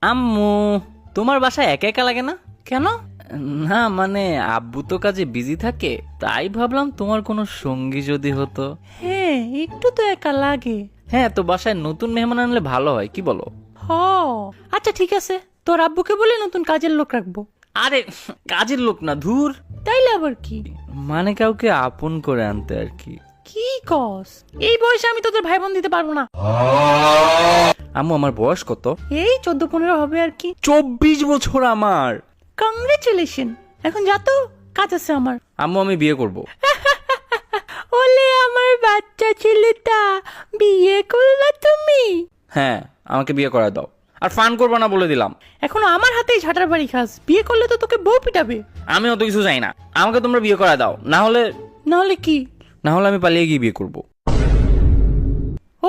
আম্মু, তোমার বাসায় একা একা লাগে না? কেন? না মানে আব্বু তো কাজে বিজি থাকে, তাই ভাবলাম তোমার কোনো সঙ্গী যদি হতো। হ্যাঁ, একটু তো একা লাগে। হ্যাঁ, তো বাসায় নতুন মেহমান আনলে ভালো হয়, কি বলো? হ, আচ্ছা ঠিক আছে, তোর আব্বুকে বলে নতুন কাজের লোক রাখবো। আরে কাজের লোক না, ধুর। তাইলে আবার কি? মানে কাউকে আপন করে আনতে আর কি। কি কস? এই বয়সে আমি তোদের ভাই বোন দিতে পারবো না। আম্মু, আমার বয়স কত? এই 14-15 হবে আর কি। 24 বছর আমার। কংগ্রেচুলেশন। এখন যা তো, কাজ আছে আমার। আম্মু, আমি বিয়ে করব। ওলে আমার বাচ্চা ছেলেটা, বিয়ে করলা তুমি? হ্যাঁ, আমাকে বিয়ে করা দাও। আর ফান করবো না বলে দিলাম। এখনো আমার হাতেই ঝাঁটার বাড়ি খাস, বিয়ে করলে তো তোকে বউ পিটাবে। আমি অত কিছু চাই না, আমাকে তোমরা বিয়ে করা দাও, নাহলে কি? না হলে আমি পালিয়ে গিয়ে বিয়ে করব।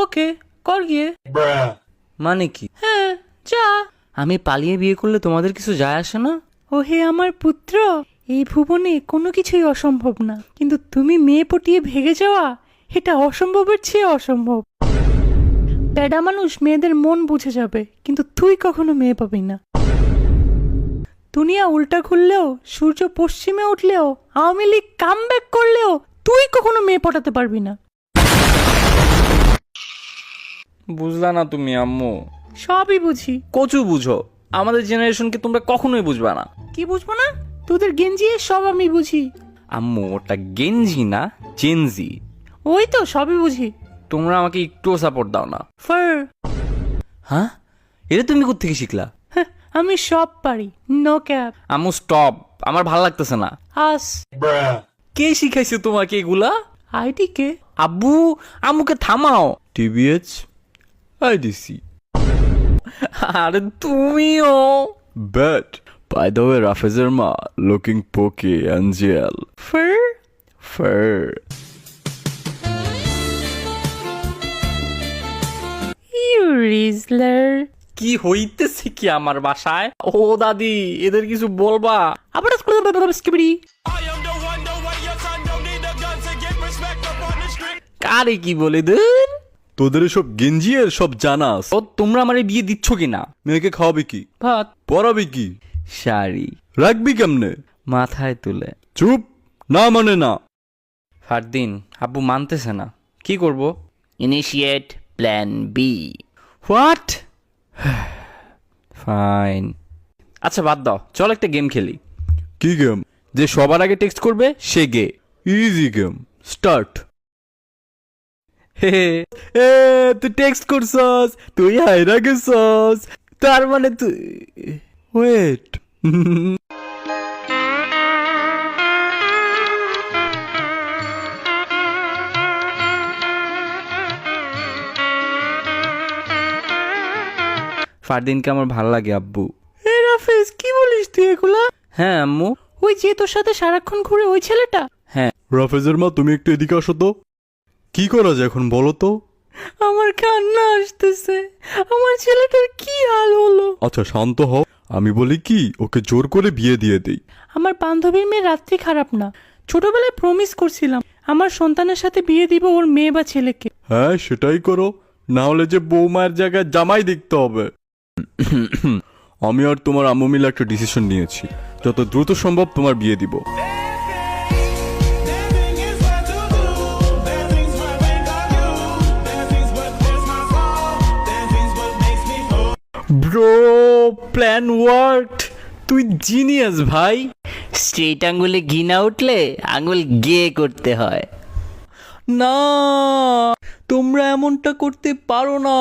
ওকে, কর গিয়ে। মানে কি? হ্যাঁ, যা। আমি পালিয়ে বিয়ে করলে তোমাদের কিছু যায় আসে না? ও হে আমার পুত্র, এই ভুবনে কোনো কিছুই অসম্ভব না, কিন্তু তুমি মেয়ে পটিয়ে ভেগে যাওয়া, এটা অসম্ভবের চেয়ে অসম্ভব। প্যাডা মানুষ মেয়েদের মন বুঝে যাবে, কিন্তু তুই কখনো মেয়ে পাবি না। দুনিয়া উল্টা ঘুরলেও, সূর্য পশ্চিমে উঠলেও, আওয়ামী লীগ কামব্যাক করলেও তুই কখনো মেয়ে পটাতে পারবি না। বুঝলা না তুমি আম্মু? সবই বুঝি। কচু বুঝো, আমাদের জেনারেশনকে তোমরা কখনোই বুঝবা না। কি বুঝবো না? তোদের গেঞ্জি সব আমি বুঝি। আম্মু, ওটা গেঞ্জি না, চেনজি। ওই তো সবই বুঝি। তোমরা আমাকে একটুও সাপোর্ট দাও না। ফার। হ্যাঁ, এটা তুমি কোত্থেকে শিখলা? হ্যাঁ, আমি সব পারি, নো ক্যাপ। আম্মু স্টপ, আমার ভাল লাগতেছে না। আস। কে শিখাইছে তোমাকে এগুলা? আইটি কে? আব্বু, আম্মুকে থামাও। টিবিএচ আইডিসি। আরে তুমিও। বাট বাই দ্য ওয়ে, রাফেজের মা লুকিং পোকে অ্যাঞ্জেল। ফার। ফার। ইউ রিজলার। কি হইতেছে কি আমার বাসায়? ও দাদি, এদের কিছু বলবা? আবার স্কিবিডি। কারে কি বলে দেন? তোদের সব গেঞ্জি এর সব জানাস। ও, তোমরা আমারে বিয়ে দিচ্ছ কিনা? মেয়েকে খাওয়াবি কি? ভাত, পরাবি কি? শাড়ি, রাখবি কেমনে? মাথায় তুলে। চুপ, না মানে না। ফারদিন, আব্বু মানতেছে না, কি করব? Initiate plan B. What? Fine. আচ্ছা বাদ দাও, চল একটা গেম খেলি। কি গেম? যে সবার আগে টেক্সট করবে সে গে। Easy game, start. হে এ তুই টেক্সট করছস, তুই হাইরা গেছস, তার মানে তুই ওয়েট। ফারদিনকে আমার ভাল লাগে আব্বু। এ রাফেজ, কি বলিস তুই এগুলা? হ্যাঁ আম্মু। ওই যে তোর সাথে সারাক্ষণ ঘুরে ওই ছেলেটা? হ্যাঁ। রাফেজের মা, তুমি একটু এদিকে আসো তো। কি করা যায় এখন বলো তো? আমার কান্না আসতেছে, আমার ছেলেটার কি হাল হলো। আচ্ছা শান্ত হও, আমি বলি কি, ওকে জোর করে বিয়ে দিয়ে দেই। আমার বান্ধবীর মেয়ে রাত্রি খারাপ না, ছোটবেলায় প্রমিস করছিলাম আমার সন্তানের সাথে বিয়ে দিব ওর মেয়ে বা ছেলেকে। হ্যাঁ সেটাই করো, না হলে যে বৌমায়ের জায়গায় জামাই দেখতে হবে। আমি আর তোমার আম্মু মিলে একটা ডিসিশন নিয়েছি, যত দ্রুত সম্ভব তোমার বিয়ে দিব। Bro, plan worked. তুই জিনিয়াস ভাই। স্ট্রেট আঙ্গুলে ঘি না উঠলে আঙ্গুল গে করতে হয়। না, তোমরা এমনটা করতে পারো না।